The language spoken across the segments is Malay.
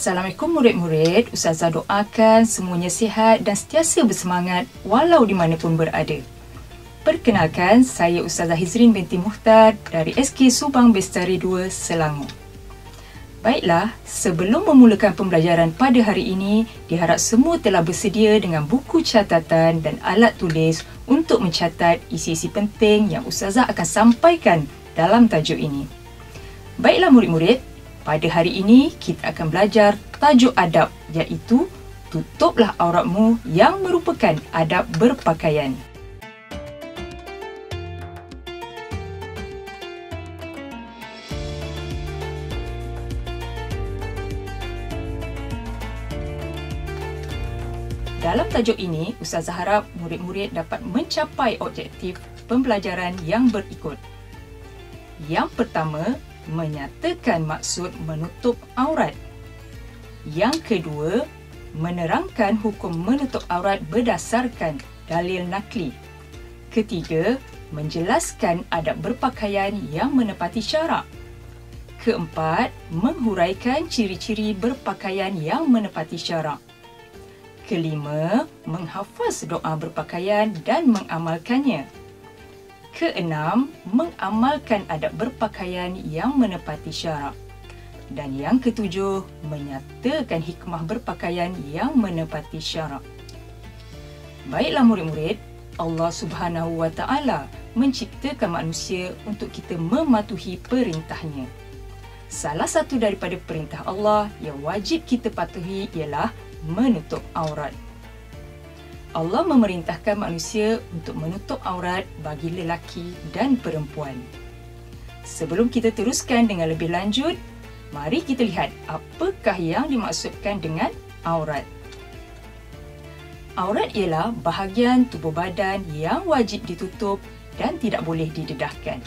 Assalamualaikum murid-murid. Ustazah doakan semuanya sihat dan sentiasa bersemangat walau di mana pun berada. Perkenalkan, saya Ustazah Hizrin binti Muhtar dari SK Subang Bestari 2, Selangor. Baiklah, sebelum memulakan pembelajaran pada hari ini, diharap semua telah bersedia dengan buku catatan dan alat tulis untuk mencatat isi-isi penting yang Ustazah akan sampaikan dalam tajuk ini. Baiklah murid-murid, pada hari ini kita akan belajar tajuk adab, iaitu tutuplah auratmu yang merupakan adab berpakaian. Dalam tajuk ini, Ustazah harap murid-murid dapat mencapai objektif pembelajaran yang berikut. Yang pertama, menyatakan maksud menutup aurat. Yang kedua, menerangkan hukum menutup aurat berdasarkan dalil nakli. Ketiga, menjelaskan adab berpakaian yang menepati syarak. Keempat, menghuraikan ciri-ciri berpakaian yang menepati syarak. Kelima, menghafaz doa berpakaian dan mengamalkannya. Keenam, mengamalkan adab berpakaian yang menepati syarak. Dan yang ketujuh, menyatakan hikmah berpakaian yang menepati syarak. Baiklah murid-murid, Allah Subhanahu wa Ta'ala menciptakan manusia untuk kita mematuhi perintahnya. Salah satu daripada perintah Allah yang wajib kita patuhi ialah menutup aurat. Allah memerintahkan manusia untuk menutup aurat bagi lelaki dan perempuan. Sebelum kita teruskan dengan lebih lanjut, mari kita lihat apakah yang dimaksudkan dengan aurat. Aurat ialah bahagian tubuh badan yang wajib ditutup dan tidak boleh didedahkan.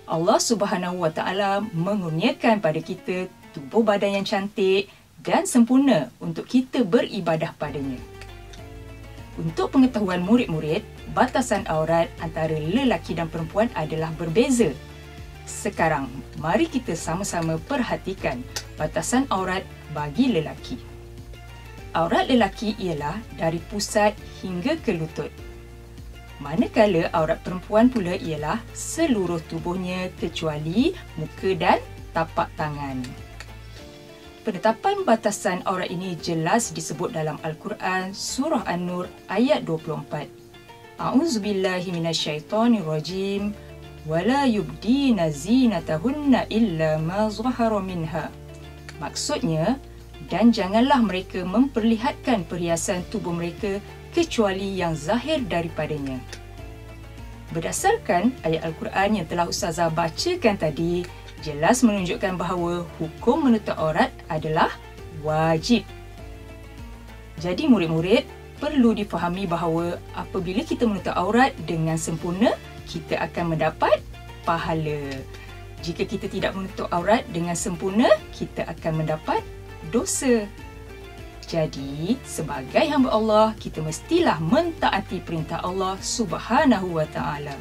Allah Subhanahu wa Ta'ala mengurniakan pada kita tubuh badan yang cantik dan sempurna untuk kita beribadah padanya. Untuk pengetahuan murid-murid, batasan aurat antara lelaki dan perempuan adalah berbeza. Sekarang, mari kita sama-sama perhatikan batasan aurat bagi lelaki. Aurat lelaki ialah dari pusat hingga ke lutut. Manakala aurat perempuan pula ialah seluruh tubuhnya kecuali muka dan tapak tangan. Penetapan batasan aurat ini jelas disebut dalam Al-Quran Surah An-Nur ayat 24. A'udzubillahi minasyaitonirrajim. Wala yubdina zinatahunna illa ma zahara minha. Maksudnya, dan janganlah mereka memperlihatkan perhiasan tubuh mereka kecuali yang zahir daripadanya. Berdasarkan ayat Al-Quran yang telah Ustazah bacakan tadi, jelas menunjukkan bahawa hukum menutup aurat adalah wajib. Jadi murid-murid, perlu difahami bahawa apabila kita menutup aurat dengan sempurna, kita akan mendapat pahala. Jika kita tidak menutup aurat dengan sempurna, kita akan mendapat dosa. Jadi, sebagai hamba Allah, kita mestilah mentaati perintah Allah Subhanahu wa Ta'ala.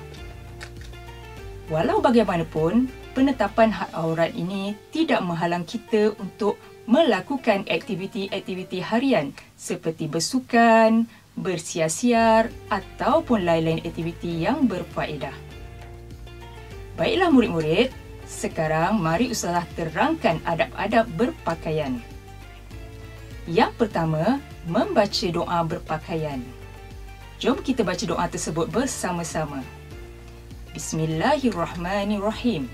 Walau bagaimanapun, penetapan had aurat ini tidak menghalang kita untuk melakukan aktiviti-aktiviti harian seperti bersukan, bersiar-siar ataupun lain-lain aktiviti yang berfaedah. Baiklah murid-murid, sekarang mari Ustazah terangkan adab-adab berpakaian. Yang pertama, membaca doa berpakaian. Jom kita baca doa tersebut bersama-sama. Bismillahirrahmanirrahim.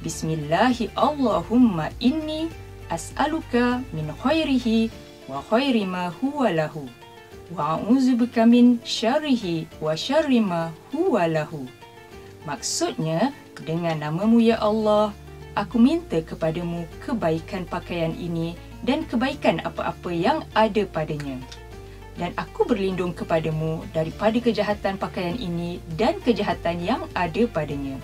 Bismillahi Allahumma inni as'aluka min khairihi wa khairi ma huwa lahu wa a'udzubika min syarrihi wa syarri ma huwa lahu. Maksudnya, dengan namamu ya Allah, aku minta kepadamu kebaikan pakaian ini dan kebaikan apa-apa yang ada padanya. Dan aku berlindung kepadamu daripada kejahatan pakaian ini dan kejahatan yang ada padanya.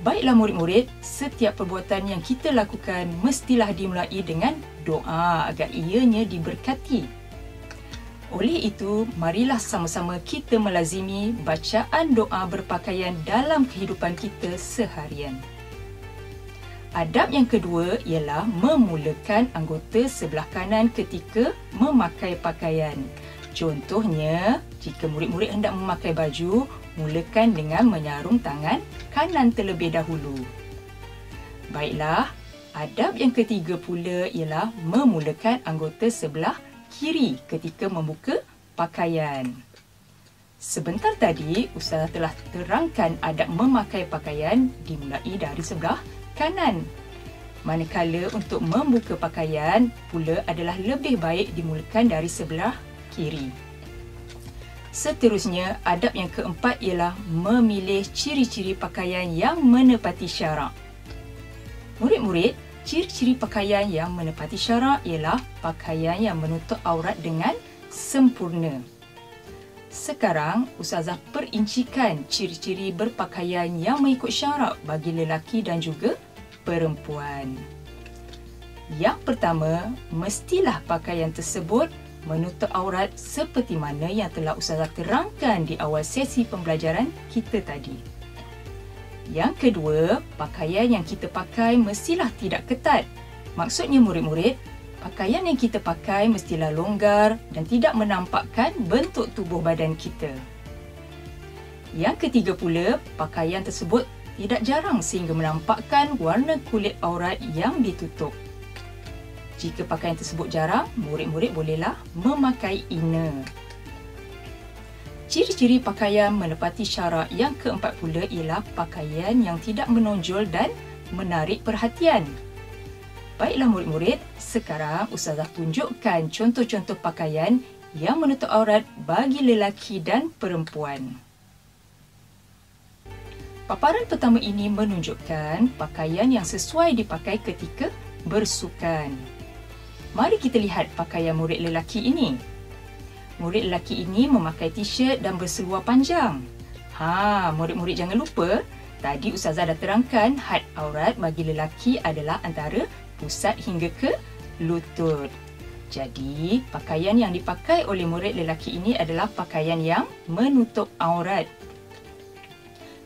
Baiklah murid-murid, setiap perbuatan yang kita lakukan mestilah dimulai dengan doa agar ianya diberkati. Oleh itu, marilah sama-sama kita melazimi bacaan doa berpakaian dalam kehidupan kita seharian. Adab yang kedua ialah memulakan anggota sebelah kanan ketika memakai pakaian. Contohnya, jika murid-murid hendak memakai baju, mulakan dengan menyarung tangan kanan terlebih dahulu. Baiklah, adab yang ketiga pula ialah memulakan anggota sebelah kiri ketika membuka pakaian. Sebentar tadi, Ustazah telah terangkan adab memakai pakaian dimulai dari sebelah kanan. Manakala untuk membuka pakaian pula adalah lebih baik dimulakan dari sebelah kiri. Seterusnya, adab yang keempat ialah memilih ciri-ciri pakaian yang menepati syarak. Murid-murid, ciri-ciri pakaian yang menepati syarak ialah pakaian yang menutup aurat dengan sempurna. Sekarang, Ustazah perincikan ciri-ciri berpakaian yang mengikut syarak bagi lelaki dan juga perempuan. Yang pertama, mestilah pakaian tersebut menutup aurat seperti mana yang telah Ustazah terangkan di awal sesi pembelajaran kita tadi. Yang kedua, pakaian yang kita pakai mestilah tidak ketat. Maksudnya murid-murid, pakaian yang kita pakai mestilah longgar dan tidak menampakkan bentuk tubuh badan kita. Yang ketiga pula, pakaian tersebut tidak jarang sehingga menampakkan warna kulit aurat yang ditutup. Jika pakaian tersebut jarang, murid-murid bolehlah memakai inner. Ciri-ciri pakaian menepati syarak yang keempat pula ialah pakaian yang tidak menonjol dan menarik perhatian. Baiklah murid-murid, sekarang Ustazah tunjukkan contoh-contoh pakaian yang menutup aurat bagi lelaki dan perempuan. Paparan pertama ini menunjukkan pakaian yang sesuai dipakai ketika bersukan. Mari kita lihat pakaian murid lelaki ini. Murid lelaki ini memakai t-shirt dan berseluar panjang. Murid-murid jangan lupa, tadi Ustazah dah terangkan had aurat bagi lelaki adalah antara pusat hingga ke lutut. Jadi, pakaian yang dipakai oleh murid lelaki ini adalah pakaian yang menutup aurat.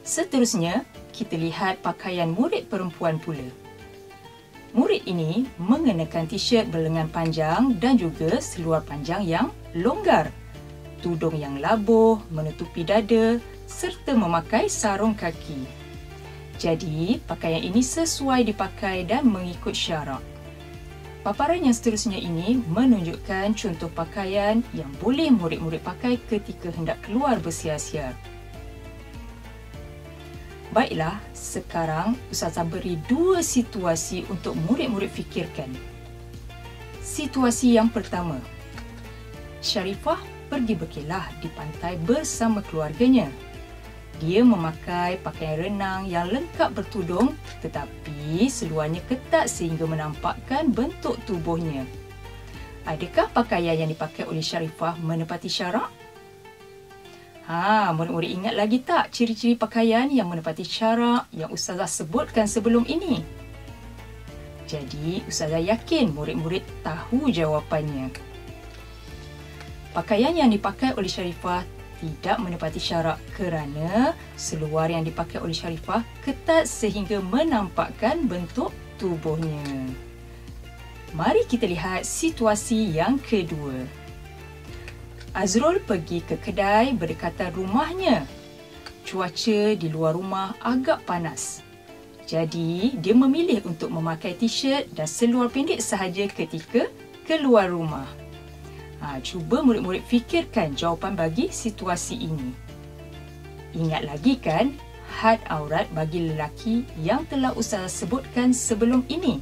Seterusnya, kita lihat pakaian murid perempuan pula. Murid ini mengenakan t-shirt berlengan panjang dan juga seluar panjang yang longgar, tudung yang labuh menutupi dada serta memakai sarung kaki. Jadi, pakaian ini sesuai dipakai dan mengikut syarak. Paparan yang seterusnya ini menunjukkan contoh pakaian yang boleh murid-murid pakai ketika hendak keluar bersiar-siar. Baiklah, sekarang Ustazah beri dua situasi untuk murid-murid fikirkan. Situasi yang pertama, Sharifah pergi berkelah di pantai bersama keluarganya. Dia memakai pakaian renang yang lengkap bertudung tetapi seluarnya ketat sehingga menampakkan bentuk tubuhnya. Adakah pakaian yang dipakai oleh Sharifah menepati syarak? Murid-murid ingat lagi tak ciri-ciri pakaian yang menepati syarak yang Ustazah sebutkan sebelum ini? Jadi, Ustazah yakin murid-murid tahu jawapannya. Pakaian yang dipakai oleh Sharifah tidak menepati syarak kerana seluar yang dipakai oleh Sharifah ketat sehingga menampakkan bentuk tubuhnya. Mari kita lihat situasi yang kedua. Azrul pergi ke kedai berdekatan rumahnya. Cuaca di luar rumah agak panas. Jadi, dia memilih untuk memakai t-shirt dan seluar pendek sahaja ketika keluar rumah. Cuba murid-murid fikirkan jawapan bagi situasi ini. Ingat lagi kan had aurat bagi lelaki yang telah Ustazah sebutkan sebelum ini.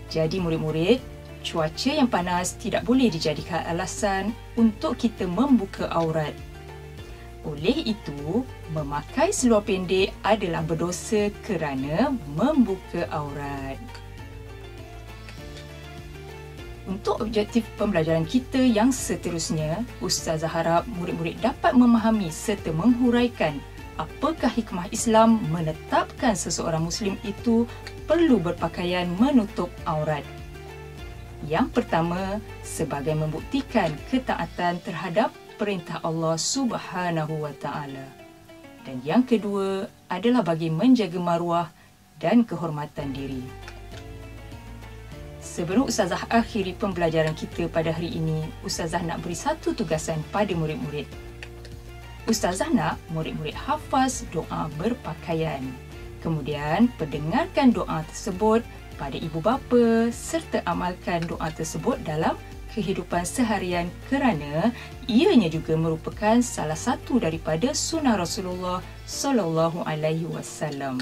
Jadi murid-murid, cuaca yang panas tidak boleh dijadikan alasan untuk kita membuka aurat. Oleh itu, memakai seluar pendek adalah berdosa kerana membuka aurat. Untuk objektif pembelajaran kita yang seterusnya, Ustazah harap murid-murid dapat memahami serta menghuraikan apakah hikmah Islam menetapkan seseorang Muslim itu perlu berpakaian menutup aurat. Yang pertama, sebagai membuktikan ketaatan terhadap perintah Allah Subhanahu wa Ta'ala. Dan yang kedua adalah bagi menjaga maruah dan kehormatan diri. Sebelum Ustazah akhiri pembelajaran kita pada hari ini, Ustazah nak beri satu tugasan pada murid-murid. Ustazah nak murid-murid hafaz doa berpakaian. Kemudian, pendengarkan doa tersebut pada ibu bapa serta amalkan doa tersebut dalam kehidupan seharian kerana ianya juga merupakan salah satu daripada sunnah Rasulullah sallallahu alaihi wasallam.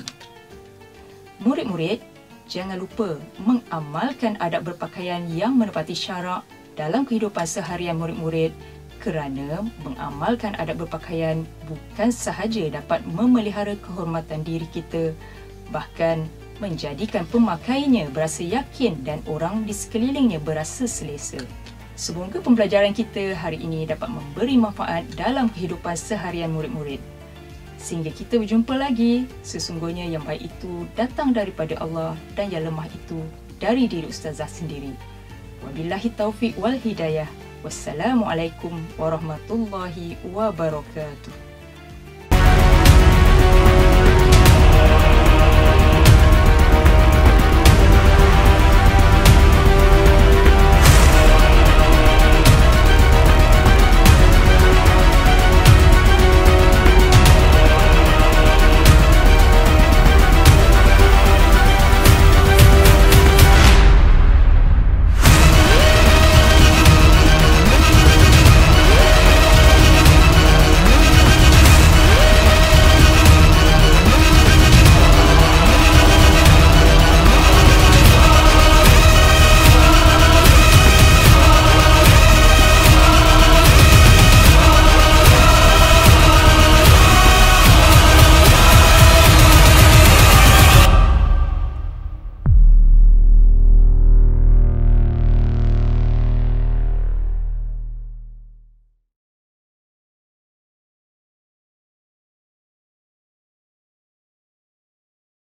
Murid-murid, jangan lupa mengamalkan adab berpakaian yang menepati syarak dalam kehidupan seharian murid-murid kerana mengamalkan adab berpakaian bukan sahaja dapat memelihara kehormatan diri kita, bahkan menjadikan pemakainya berasa yakin dan orang di sekelilingnya berasa selesa. Semoga pembelajaran kita hari ini dapat memberi manfaat dalam kehidupan seharian murid-murid. Sehingga kita berjumpa lagi, sesungguhnya yang baik itu datang daripada Allah dan yang lemah itu dari diri Ustazah sendiri. Wabillahi taufiq wal hidayah. Wassalamualaikum warahmatullahi wabarakatuh.